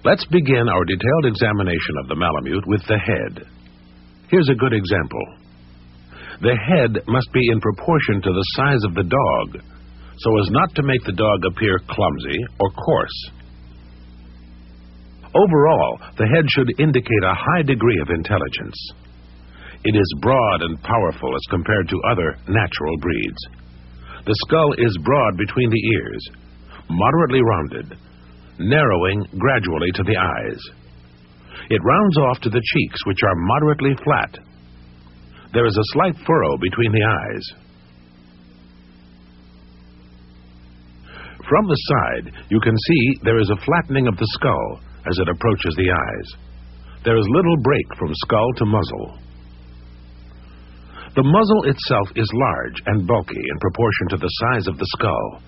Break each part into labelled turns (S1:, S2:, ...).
S1: Let's begin our detailed examination of the Malamute with the head. Here's a good example. The head must be in proportion to the size of the dog, so as not to make the dog appear clumsy or coarse. Overall, the head should indicate a high degree of intelligence. It is broad and powerful as compared to other natural breeds. The skull is broad between the ears, moderately rounded, narrowing gradually to the eyes. It rounds off to the cheeks, which are moderately flat. There is a slight furrow between the eyes. From the side, you can see there is a flattening of the skull as it approaches the eyes. There is little break from skull to muzzle. The muzzle itself is large and bulky in proportion to the size of the skull.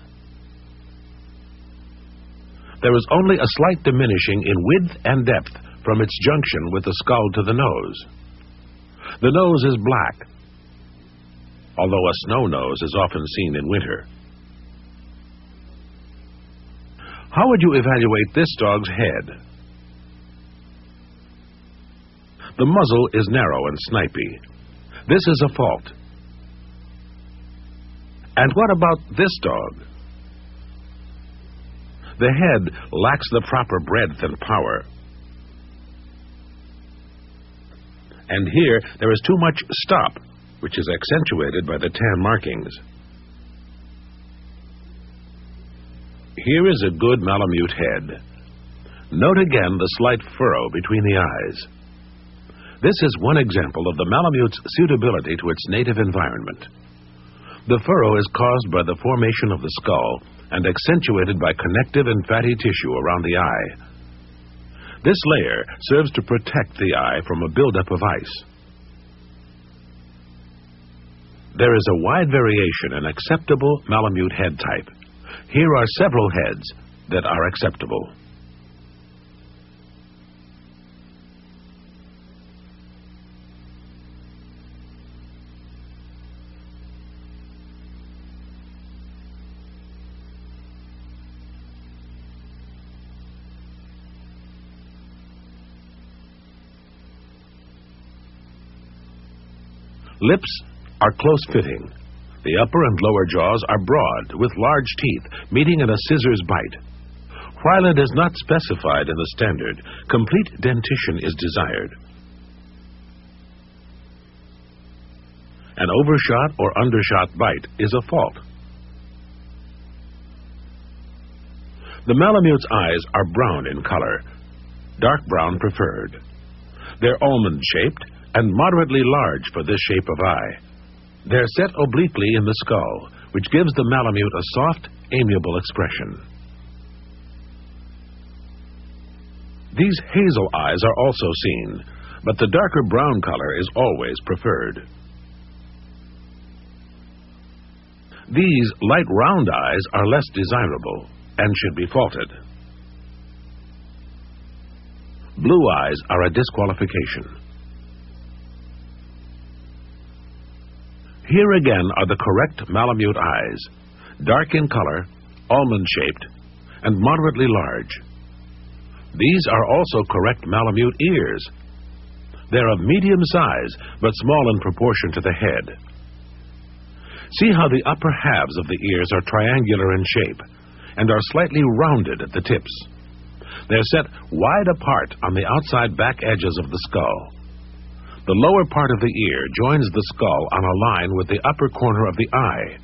S1: There is only a slight diminishing in width and depth from its junction with the skull to the nose. The nose is black, although a snow nose is often seen in winter. How would you evaluate this dog's head? The muzzle is narrow and snipy. This is a fault. And what about this dog? The head lacks the proper breadth and power. And here there is too much stop, which is accentuated by the tan markings. Here is a good Malamute head. Note again the slight furrow between the eyes. This is one example of the Malamute's suitability to its native environment. The furrow is caused by the formation of the skull and accentuated by connective and fatty tissue around the eye. This layer serves to protect the eye from a buildup of ice. There is a wide variation in acceptable Malamute head type. Here are several heads that are acceptable. Lips are close-fitting. The upper and lower jaws are broad, with large teeth, meeting in a scissors bite. While it is not specified in the standard, complete dentition is desired. An overshot or undershot bite is a fault. The Malamute's eyes are brown in color, dark brown preferred. They're almond-shaped and moderately large for this shape of eye. They're set obliquely in the skull, which gives the Malamute a soft, amiable expression. These hazel eyes are also seen, but the darker brown color is always preferred. These light round eyes are less desirable and should be faulted. Blue eyes are a disqualification. Here again are the correct Malamute eyes, dark in color, almond-shaped, and moderately large. These are also correct Malamute ears. They're of medium size, but small in proportion to the head. See how the upper halves of the ears are triangular in shape and are slightly rounded at the tips. They're set wide apart on the outside back edges of the skull. The lower part of the ear joins the skull on a line with the upper corner of the eye.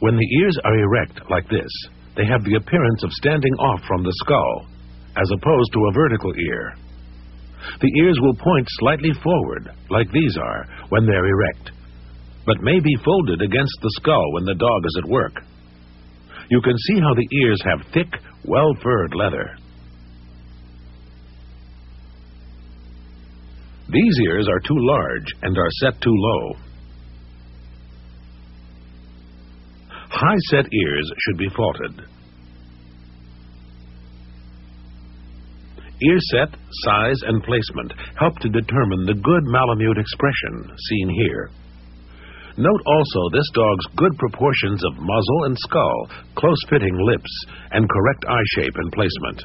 S1: When the ears are erect like this, they have the appearance of standing off from the skull, as opposed to a vertical ear. The ears will point slightly forward, like these are, when they're erect, but may be folded against the skull when the dog is at work. You can see how the ears have thick, well-furred leather. These ears are too large and are set too low. High-set ears should be faulted. Ear set, size, and placement help to determine the good Malamute expression seen here. Note also this dog's good proportions of muzzle and skull, close-fitting lips, and correct eye shape and placement.